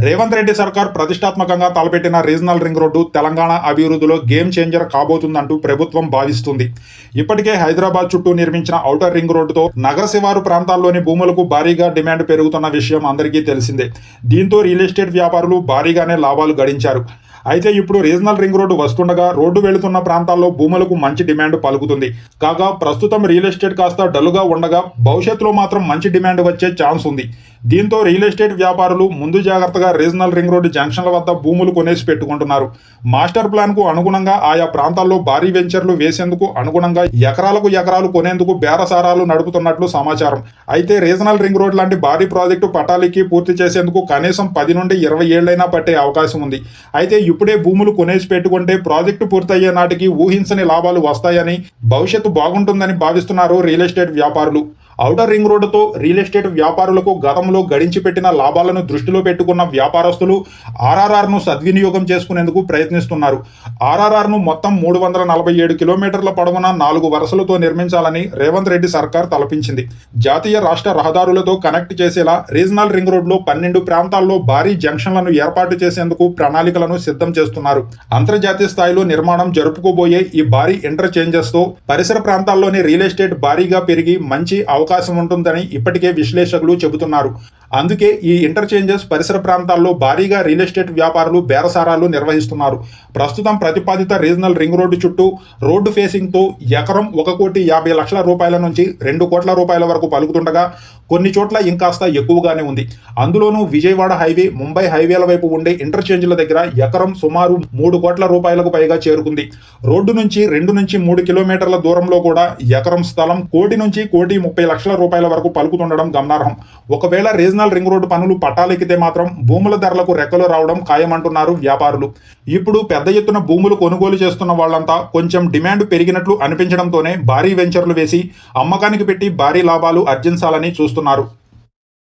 రేవంత్ రెడ్డి సర్కార్ ప్రతిష్టాత్మకంగా తలపెట్టిన రీజనల్ రింగ్ రోడ్డు తెలంగాణ అభివృద్ధిలో గేమ్ చేంజర్ కాబోతుందంటూ ప్రభుత్వం భావిస్తుంది. ఇప్పటికే హైదరాబాద్ చుట్టూ నిర్మించిన ఔటర్ రింగ్ రోడ్డుతో నగర శివారు ప్రాంతాల్లోని భూములకు భారీగా డిమాండ్ పెరుగుతున్న విషయం అందరికీ తెలిసిందే. దీంతో రియల్ ఎస్టేట్ వ్యాపారులు భారీగానే లాభాలు గడించారు. అయితే ఇప్పుడు రీజనల్ రింగ్ రోడ్డు వస్తుండగా రోడ్డు వెళుతున్న ప్రాంతాల్లో భూములకు మంచి డిమాండ్ పలుకుతుంది. కాగా ప్రస్తుతం రియల్ ఎస్టేట్ కాస్త డల్లుగా ఉండగా భవిష్యత్తులో మాత్రం మంచి డిమాండ్ వచ్చే ఛాన్స్ ఉంది. దీంతో రియల్ ఎస్టేట్ వ్యాపారులు ముందు జాగ్రత్తగా రీజనల్ రింగ్ రోడ్డు జంక్షన్ల వద్ద భూములు కొనేసి పెట్టుకుంటున్నారు. మాస్టర్ ప్లాన్ కు అనుగుణంగా ఆయా ప్రాంతాల్లో భారీ వెంచర్లు వేసేందుకు అనుగుణంగా ఎకరాలకు ఎకరాలు కొనేందుకు బేరసారాలు నడుపుతున్నట్లు సమాచారం. అయితే రీజనల్ రింగ్ రోడ్ లాంటి భారీ ప్రాజెక్టు పటాలికి పూర్తి చేసేందుకు కనీసం 10 నుండి 20 ఏళ్లైనా పట్టే అవకాశం ఉంది. అయితే ఇప్పుడే భూములు కొనేసి పెట్టుకుంటే ప్రాజెక్టు పూర్తయ్యే నాటికి ఊహించని లాభాలు వస్తాయని, భవిష్యత్తు బాగుంటుందని భావిస్తున్నారు రియల్ ఎస్టేట్ వ్యాపారులు. ఔటర్ రింగ్ రోడ్డుతో రియల్ ఎస్టేట్ వ్యాపారులకు గతంలో గడించి పెట్టిన లాభాలను దృష్టిలో పెట్టుకున్న వ్యాపారస్తులు ఆర్ఆర్ఆర్ను సద్వినియోగం చేసుకునేందుకు ప్రయత్నిస్తున్నారు. ఆర్ఆర్ఆర్ను మొత్తం 347 కిలోమీటర్ల పొడవున 4 వరుసలతో నిర్మించాలని రేవంత్ రెడ్డి సర్కార్ తలపించింది. జాతీయ రాష్ట్ర రహదారులతో కనెక్ట్ చేసేలా రీజనల్ రింగ్ రోడ్లో 12 ప్రాంతాల్లో భారీ జంక్షన్లను ఏర్పాటు చేసేందుకు ప్రణాళికలను సిద్ధం చేస్తున్నారు. అంతర్జాతీయ స్థాయిలో నిర్మాణం జరుపుకోబోయే ఈ భారీ ఇంటర్చేంజెస్ తో పరిసర ప్రాంతాల్లోని రియల్ ఎస్టేట్ భారీగా పెరిగి మంచి అవకాశం ఉంటుందని ఇప్పటికే విశ్లేషకులు చెబుతున్నారు. అందుకే ఈ ఇంటర్చేంజెస్ పరిసర ప్రాంతాల్లో భారీగా రియల్ ఎస్టేట్ వ్యాపారులు బేరసారాలు నిర్వహిస్తున్నారు. ప్రస్తుతం ప్రతిపాదిత రీజనల్ రింగ్ రోడ్డు చుట్టూ రోడ్డు ఫేసింగ్ తో ఎకరం 1,50,00,000 రూపాయల నుంచి 2 కోట్ల రూపాయల వరకు పలుకుతుండగా కొన్ని చోట్ల ఇంకాస్త ఎక్కువగానే ఉంది. అందులోనూ విజయవాడ హైవే, ముంబై హైవేల వైపు ఉండే ఇంటర్చేంజ్ల దగ్గర ఎకరం సుమారు 3 కోట్ల రూపాయలకు పైగా చేరుకుంది. రోడ్డు నుంచి 2 నుంచి 3 కిలోమీటర్ల దూరంలో కూడా ఎకరం స్థలం 1 నుంచి 1,30,00,000 రూపాయల వరకు పలుకుతుండడం గమనార్హం. ఒకవేళ రీజనల్ రింగ్ రోడ్డు పనులు పట్టాలెక్కితే మాత్రం భూముల ధరలకు రెక్కలు రావడం ఖాయమంటున్నారు వ్యాపారులు. ఇప్పుడు పెద్ద ఎత్తున భూములు కొనుగోలు చేస్తున్న వాళ్లంతా కొంచెం డిమాండ్ పెరిగినట్లు అనిపించడంతోనే భారీ వెంచర్లు వేసి అమ్మకానికి పెట్టి భారీ లాభాలు ఆర్జించాలని చూస్తున్నారు.